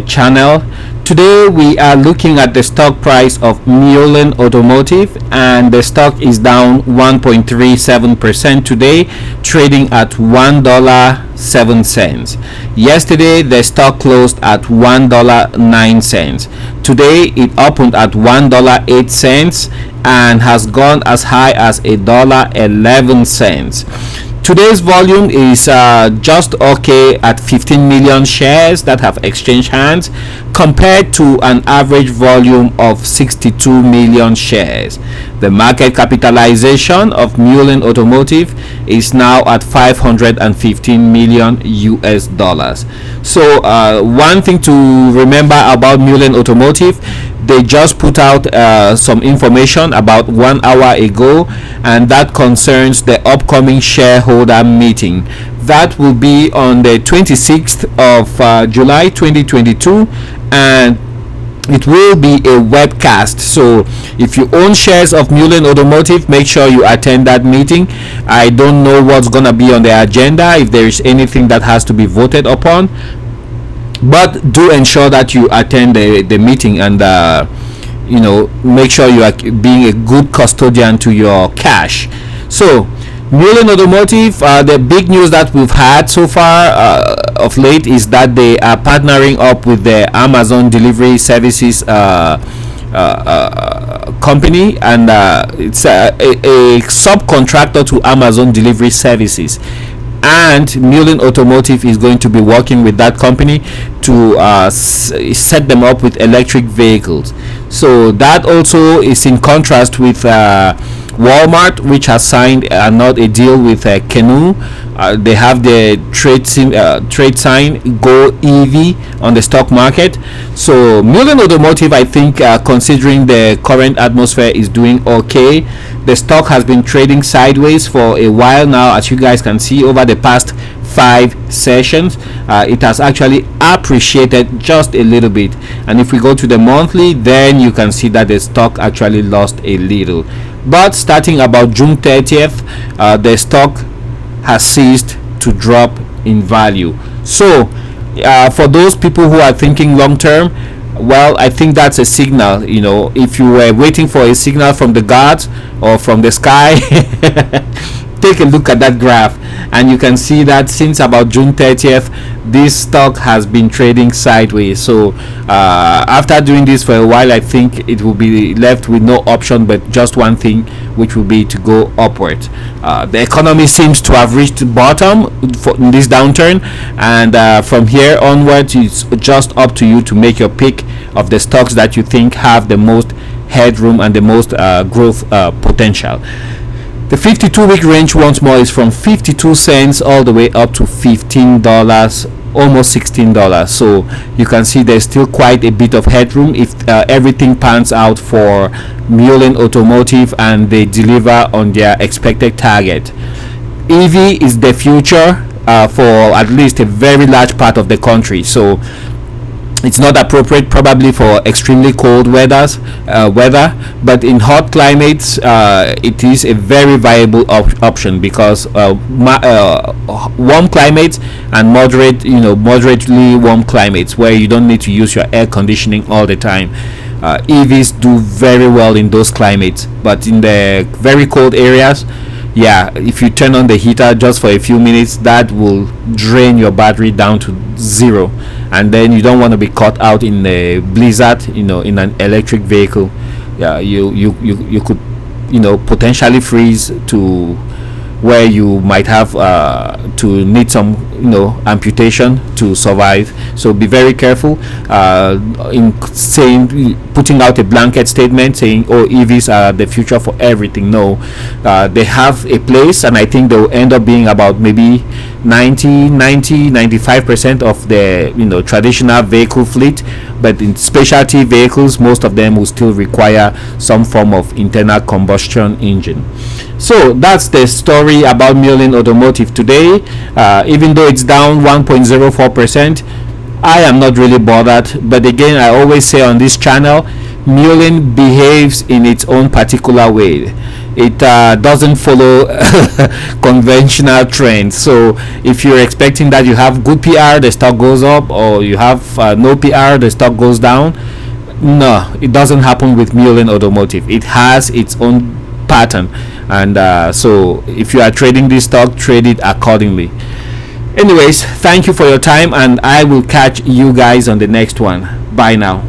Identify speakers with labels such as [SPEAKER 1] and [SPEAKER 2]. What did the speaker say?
[SPEAKER 1] channel. Today we are looking at the stock price of Mullen Automotive, and the stock is down 1.37% today, trading at $1.07. Yesterday the stock closed at $1.09. Today it opened at $1.08 and has gone as high as $1.11. Today's volume is just okay at 15 million shares that have exchanged hands, compared to an average volume of 62 million shares. The market capitalization of Mullen Automotive is now at 515 million US dollars. So one thing to remember about Mullen Automotive, they just put out some information about 1 hour ago, and that concerns the upcoming shareholder meeting. That will be on the 26th of July 2022, and it will be a webcast. So if you own shares of Mullen Automotive, make sure you attend that meeting. I don't know what's gonna be on the agenda, if there is anything that has to be voted upon, but do ensure that you attend the meeting, and make sure you are being a good custodian to your cash. So Mullen Automotive, the big news that we've had so far of late is that they are partnering up with the Amazon delivery services company, and it's a subcontractor to Amazon delivery services. And Mullen Automotive is going to be working with that company to set them up with electric vehicles. So that also is in contrast with Walmart, which has signed not a deal with Canoe. They have the trade sign Go EV on the stock market. So Mullen Automotive, I think, considering the current atmosphere, is doing okay. The stock has been trading sideways for a while now, as you guys can see. Over the past 5 sessions, it has actually appreciated just a little bit, and if we go to the monthly, then you can see that the stock actually lost a little. But starting about June 30th, the stock has ceased to drop in value. So for those people who are thinking long term, well, I think that's a signal. If you were waiting for a signal from the gods or from the sky, take a look at that graph, and you can see that since about June 30th, this stock has been trading sideways. So after doing this for a while, I think it will be left with no option but just one thing, which will be to go upward. The economy seems to have reached bottom in this downturn, and from here onwards, it's just up to you to make your pick of the stocks that you think have the most headroom and the most growth potential. The 52-week range once more is from 52 cents all the way up to $15, almost $16. So you can see there's still quite a bit of headroom if everything pans out for Mullen Automotive and they deliver on their expected target. EV is the future for at least a very large part of the country. So it's not appropriate probably for extremely cold weather, but in hot climates it is a very viable option, because warm climates and moderately warm climates where you don't need to use your air conditioning all the time, EVs do very well in those climates. But in the very cold areas, if you turn on the heater just for a few minutes, that will drain your battery down to zero, and then you don't want to be caught out in a blizzard, in an electric vehicle. You could potentially freeze to where you might have to need some amputation to survive. So be very careful in putting out a blanket statement saying, oh, EVs are the future for everything. No, they have a place, and I think they will end up being about maybe 95% of the traditional vehicle fleet. But in specialty vehicles, most of them will still require some form of internal combustion engine. So that's the story about Mullen Automotive today. Even though it's down 1.04%, I am not really bothered. But again, I always say on this channel, Mullen behaves in its own particular way. It doesn't follow conventional trends. So if you're expecting that you have good PR, the stock goes up, or you have no PR, the stock goes down, no, it doesn't happen with Mullen Automotive. It has its own pattern, and so if you are trading this stock, trade it accordingly. Anyways, thank you for your time, and I will catch you guys on the next one. Bye now.